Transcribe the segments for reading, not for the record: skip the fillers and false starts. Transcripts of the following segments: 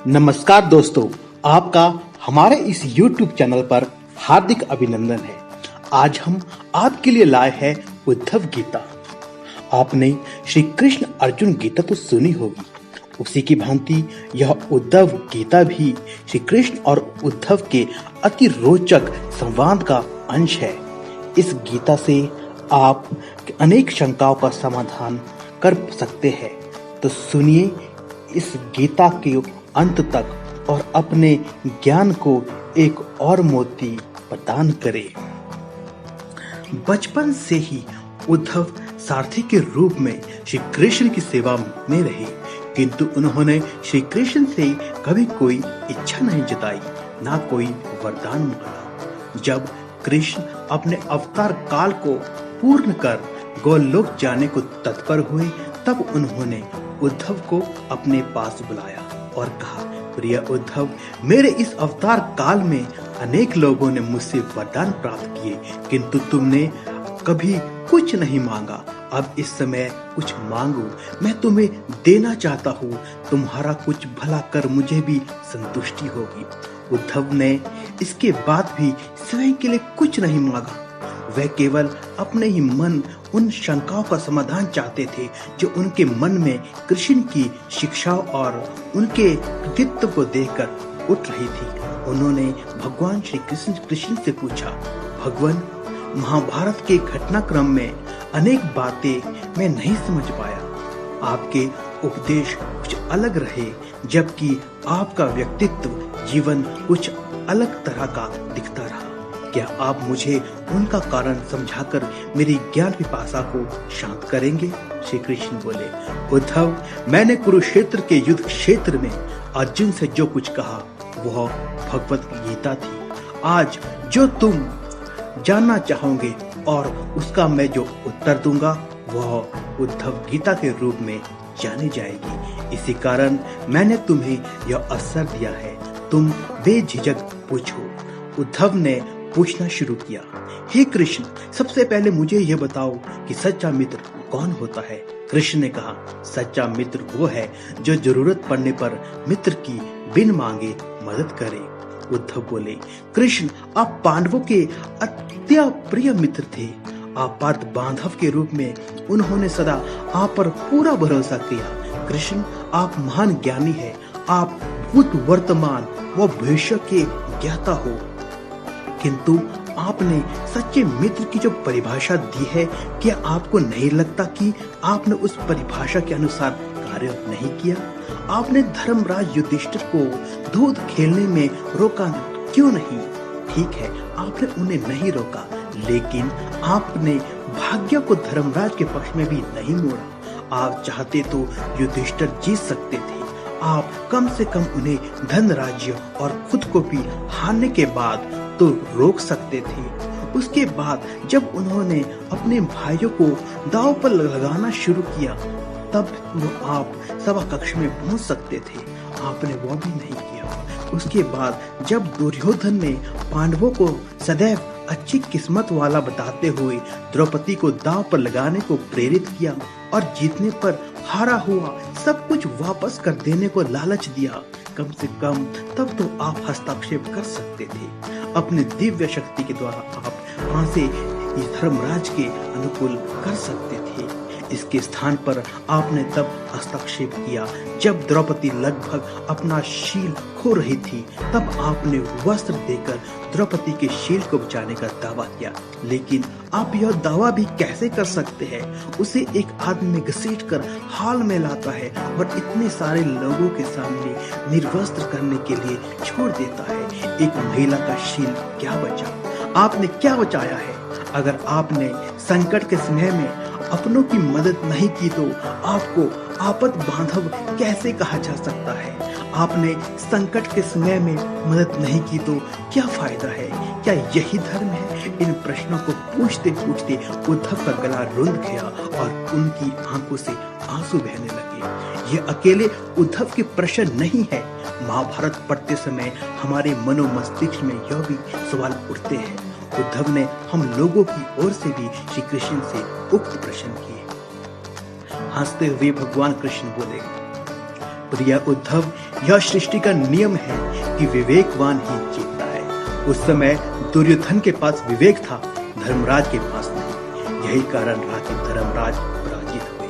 नमस्कार दोस्तों, आपका हमारे इस YouTube चैनल पर हार्दिक अभिनंदन है। आज हम आपके लिए लाए हैं उद्धव गीता। आपने श्री कृष्ण अर्जुन गीता तो सुनी होगी, उसी की भांति यह उद्धव गीता भी श्री कृष्ण और उद्धव के अति रोचक संवाद का अंश है। इस गीता से आप अनेक शंकाओं का समाधान कर सकते हैं। तो सुनिए इस गीता के अंत तक और अपने ज्ञान को एक और मोती प्रदान करें। बचपन से ही उद्धव सारथी के रूप में श्री कृष्ण की सेवा में रहे, किंतु उन्होंने श्री कृष्ण से कभी कोई इच्छा नहीं जताई, ना कोई वरदान मांगा। जब कृष्ण अपने अवतार काल को पूर्ण कर गोलोक जाने को तत्पर हुए, तब उन्होंने उद्धव को अपने पास बुलाया और कहा, प्रिय उद्धव, मेरे इस अवतार काल में अनेक लोगों ने मुझसे वरदान प्राप्त किए, किंतु तुमने कभी कुछ नहीं मांगा। अब इस समय कुछ मांगो, मैं तुम्हें देना चाहता हूँ। तुम्हारा कुछ भला कर मुझे भी संतुष्टि होगी। उद्धव ने इसके बाद भी स्वयं के लिए कुछ नहीं मांगा। वह केवल अपने ही मन उन शंकाओं का समाधान चाहते थे जो उनके मन में कृष्ण की शिक्षाओं और उनके कृतित्व को देखकर उठ रही थी। उन्होंने भगवान श्री कृष्ण से पूछा, भगवान, महाभारत के घटनाक्रम में अनेक बातें मैं नहीं समझ पाया। आपके उपदेश कुछ अलग रहे, जबकि आपका व्यक्तित्व जीवन कुछ अलग तरह का दिखता रहा। क्या आप मुझे उनका कारण समझाकर मेरी ज्ञान पिपासा को शांत करेंगे? श्री कृष्ण बोले, उद्धव, मैंने कुरुक्षेत्र के युद्ध क्षेत्र में अर्जुन से जो कुछ कहा वह भगवत गीता थी। आज जो तुम जानना चाहोगे और उसका मैं जो उत्तर दूंगा वह उद्धव गीता के रूप में जानी जाएगी। इसी कारण मैंने तुम्हें यह अवसर दिया है, तुम बेझिझक पूछो। उद्धव ने पूछना शुरू किया, हे कृष्ण, सबसे पहले मुझे यह बताओ कि सच्चा मित्र कौन होता है? कृष्ण ने कहा, सच्चा मित्र वो है जो जरूरत पड़ने पर मित्र की बिन मांगे मदद करे। उद्धव बोले, कृष्ण, आप पांडवों के अत्य प्रिय मित्र थे। आपात बांधव के रूप में उन्होंने सदा आप पर पूरा भरोसा किया। कृष्ण, आप महान ज्ञानी है, आप भूत वर्तमान व भविष्य के ज्ञाता हो, किंतु आपने सच्चे मित्र की जो परिभाषा दी है, क्या आपको नहीं लगता कि आपने उस परिभाषा के अनुसार कार्य नहीं किया? आपने धर्मराज युधिष्ठिर को दूध खेलने में रोका क्यों नहीं? ठीक है, आपने उन्हें नहीं रोका, लेकिन आपने भाग्य को धर्मराज के पक्ष में भी नहीं मोड़ा। आप चाहते तो युधिष्ठिर जीत सकते थे। आप कम से कम उन्हें धन राज्य और खुद को भी हारने के बाद तो रोक सकते थे। उसके बाद जब उन्होंने अपने भाइयों को दांव पर लगाना शुरू किया, तब वो आप सभा कक्ष में पहुंच सकते थे। आपने वो भी नहीं किया। उसके बाद जब दुर्योधन ने पांडवों को सदैव अच्छी किस्मत वाला बताते हुए द्रौपदी को दांव पर लगाने को प्रेरित किया और जीतने पर हारा हुआ सब कुछ वापस कर देने को लालच दिया, कम से कम तब तो आप हस्तक्षेप कर सकते थे। अपनी दिव्य शक्ति के द्वारा आप वहां से धर्मराज के अनुकूल कर सकते थे। इसके स्थान पर आपने तब हस्तक्षेप किया जब द्रौपदी लगभग अपना शील खो रही थी। तब आपने वस्त्र देकर द्रौपदी के शील को बचाने का दावा किया, लेकिन आप यह दावा भी कैसे कर सकते हैं? उसे एक आदमी घसीटकर हाल में लाता है और इतने सारे लोगों के सामने निर्वस्त्र करने के लिए छोड़ देता है। एक महिला का शील क्या बचा? आपने क्या बचाया है? अगर आपने संकट के समय में अपनों की मदद नहीं की तो आपको आपत बांधव कैसे कहा जा सकता है? आपने संकट के समय में मदद नहीं की तो क्या फायदा है? क्या यही धर्म है? इन प्रश्नों को पूछते पूछते उद्धव का गला रुंध गया और उनकी आंखों से आंसू बहने लगे। ये अकेले उद्धव के प्रश्न नहीं है। महाभारत पढ़ते समय हमारे मनोमस्तिष्क में यह भी सवाल उठते हैं। उद्धव ने हम लोगों की ओर से भी श्री कृष्ण से उक्त प्रश्न किए। हंसते हुए भगवान कृष्ण बोले, प्रिय उद्धव, यह सृष्टि का नियम है कि विवेकवान ही जीतता है। उस समय दुर्योधन के पास विवेक था, धर्मराज के पास नहीं। यही कारण रहा कि धर्मराज पराजित हुए।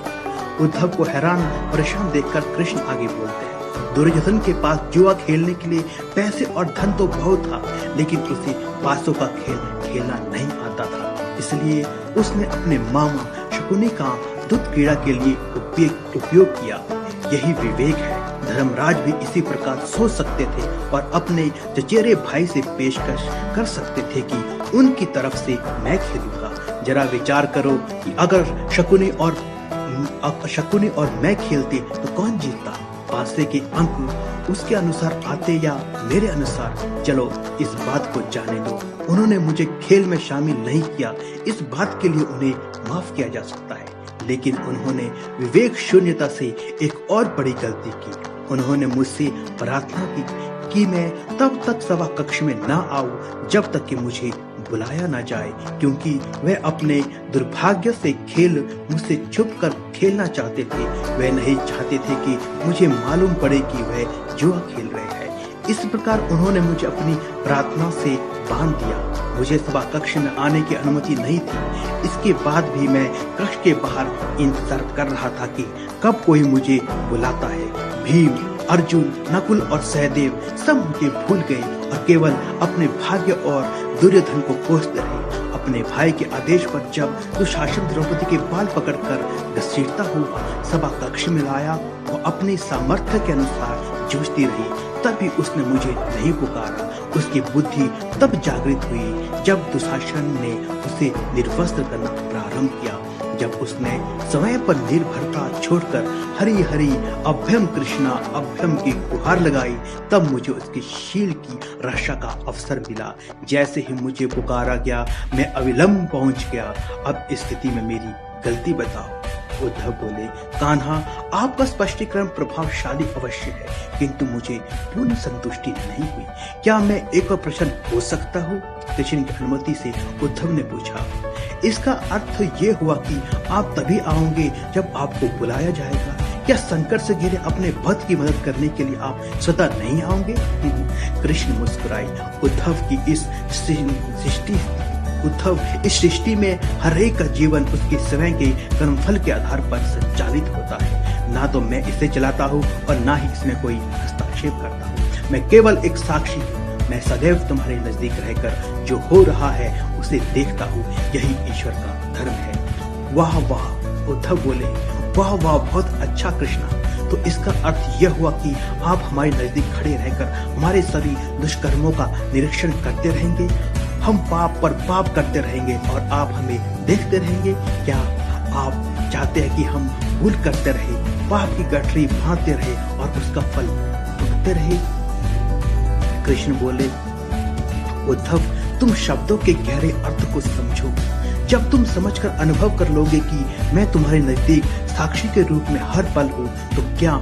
उद्धव को हैरान परेशान देखकर कृष्ण आगे बोलते हैं, दुर्योधन के पास जुआ खेलने के लिए पैसे और धन तो बहुत था, लेकिन उसे पासों का खेल खेलना नहीं आता था। इसलिए उसने अपने मामा शकुनी का दूध क्रीड़ा के लिए उपयोग किया। यही विवेक है। धर्मराज भी इसी प्रकार सोच सकते थे और अपने चचेरे भाई से पेशकश कर सकते थे कि उनकी तरफ से मैं खेलूंगा। जरा विचार करो कि अगर शकुनी और मैं खेलते तो कौन जीतता? पासे के अंक उसके अनुसार आते या मेरे अनुसार? चलो इस बात को जाने दो। उन्होंने मुझे खेल में शामिल नहीं किया, इस बात के लिए उन्हें माफ किया जा सकता है, लेकिन उन्होंने विवेक शून्यता से एक और बड़ी गलती की। उन्होंने मुझसे प्रार्थना की कि मैं तब तक सभा कक्ष में न आऊं जब तक कि मुझे बुलाया न जाए, क्योंकि वे अपने दुर्भाग्य से खेल मुझसे छुप कर खेलना चाहते थे। वे नहीं चाहते थे कि मुझे मालूम पड़े कि वे जुआ खेल रहे हैं। इस प्रकार उन्होंने मुझे अपनी प्रार्थना से बांध दिया। मुझे सभा कक्ष में आने की अनुमति नहीं थी। इसके बाद भी मैं कक्ष के बाहर इंतजार कर रहा था कि कब कोई मुझे बुलाता है। भीम, अर्जुन, नकुल और सहदेव सब मुझे भूल गए और केवल अपने भाग्य और दुर्योधन को कोसते रहे। अपने भाई के आदेश पर जब दुशासन द्रौपदी के बाल पकड़कर घसीटता हुआ सभा कक्ष में लाया, वो अपने सामर्थ्य के अनुसार जूझती रही। तभी उसने मुझे नहीं पुकारा। उसकी बुद्धि तब जागृत हुई जब दुशासन ने उसे निर्वस्त्र करना प्रारंभ किया। जब उसने समय पर निर्भरता छोड़कर हरि हरि अभ्यम कृष्णा अभ्यम की गुहार लगाई, तब मुझे उसके शील की रक्षा का अवसर मिला। जैसे ही मुझे पुकारा गया, मैं अविलंब पहुंच गया। अब इस स्थिति में मेरी गलती बताओ। उद्धव बोले, कान्हा, आपका स्पष्टीकरण प्रभावशाली अवश्य है, किंतु मुझे पूर्ण संतुष्टि नहीं हुई। क्या मैं एक और प्रश्न पूछ सकता हूँ? कृष्ण की अनुमति से उद्धव ने पूछा। इसका अर्थ ये हुआ कि आप तभी आओगे जब आपको बुलाया जाएगा। क्या संकट से घिरे अपने भक्त की मदद करने के लिए आप स्वतः नहीं आओगे? कृष्ण मुस्कुराए। उद्धव, इस सृष्टि में हर एक का जीवन उसके स्वयं के कर्मफल के आधार पर संचालित होता है। ना तो मैं इसे चलाता हूँ और ना ही इसमें कोई हस्तक्षेप करता हूँ। मैं केवल एक साक्षी हूँ। मैं सदैव तुम्हारे नजदीक रहकर जो हो रहा है उसे देखता हूँ। यही ईश्वर का धर्म है। वाह वाह, उद्धव बोले। वाह वाह, बहुत अच्छा कृष्णा। तो इसका अर्थ यह हुआ कि आप हमारे नजदीक खड़े रहकर हमारे सभी दुष्कर्मों का निरीक्षण करते रहेंगे। हम पाप पर पाप करते रहेंगे और आप हमें देखते रहेंगे। क्या आप चाहते हैं कि हम भूल करते रहे, पाप की गठरी बांधते रहे और उसका फल भुगतते रहे? कृष्ण बोले, उद्धव, तुम शब्दों के गहरे अर्थ को समझो। जब तुम समझकर अनुभव कर लोगे कि मैं तुम्हारे नजदीक साक्षी के रूप में हर पल हूँ, तो क्या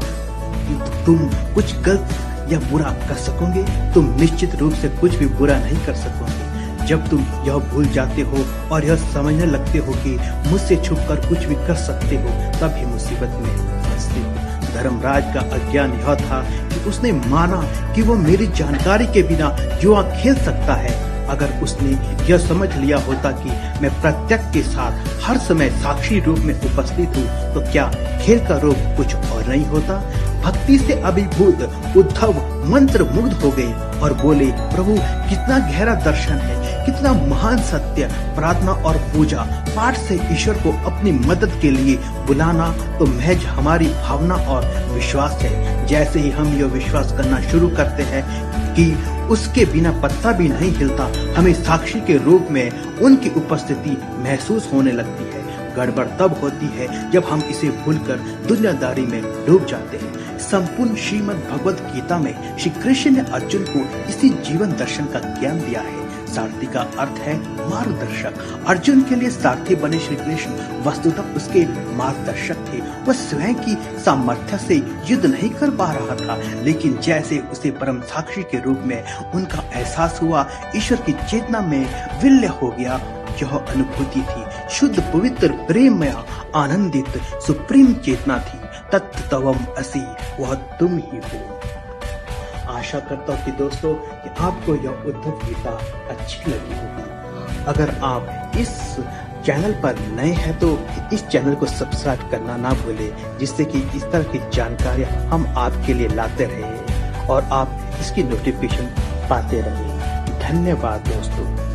तुम कुछ गलत या बुरा कर सकोगे? तुम निश्चित रूप से कुछ भी बुरा नहीं कर सकोगे। जब तुम यह भूल जाते हो और यह समझने लगते हो कि मुझसे छुपकर कुछ भी कर सकते हो, तभी मुसीबत में फंसते हो। धर्मराज का अज्ञान यह था कि उसने माना कि वो मेरी जानकारी के बिना जुआ खेल सकता है। अगर उसने यह समझ लिया होता कि मैं प्रत्यक्ष के साथ हर समय साक्षी रूप में उपस्थित हूँ, तो क्या खेल का रूप कुछ और नहीं होता? भक्ति से अभिभूत उद्धव मंत्र मुग्ध हो गए और बोले, प्रभु, कितना गहरा दर्शन है, कितना महान सत्य। प्रार्थना और पूजा पाठ से ईश्वर को अपनी मदद के लिए बुलाना तो महज हमारी भावना और विश्वास है। जैसे ही हम यह विश्वास करना शुरू करते हैं कि उसके बिना पत्ता भी नहीं हिलता, हमें साक्षी के रूप में उनकी उपस्थिति महसूस होने लगती है। गड़बड़ तब होती है जब हम इसे भूलकर दुनियादारी में डूब जाते हैं। संपूर्ण श्रीमद् भगवद गीता में श्री कृष्ण ने अर्जुन को इसी जीवन दर्शन का ज्ञान दिया है। सारथी का अर्थ है मार्गदर्शक। अर्जुन के लिए सारथी बने श्री कृष्ण वस्तुतः उसके मार्गदर्शक थे। वह स्वयं की सामर्थ्य से युद्ध नहीं कर पा रहा था, लेकिन जैसे उसे परम साक्षी के रूप में उनका एहसास हुआ, ईश्वर की चेतना में विलय हो गया। यह अनुभूति थी शुद्ध, पवित्र, प्रेममय, आनंदित, सुप्रीम चेतना थी। तत्तवम असि, वह तुम ही हो। आशा करता हूँ कि दोस्तों कि आपको यह उद्धव गीता अच्छी लगी होगी। अगर आप इस चैनल पर नए हैं तो इस चैनल को सब्सक्राइब करना ना भूलें, जिससे कि इस तरह की जानकारियां हम आपके लिए लाते रहे और आप इसकी नोटिफिकेशन पाते रहे। धन्यवाद दोस्तों।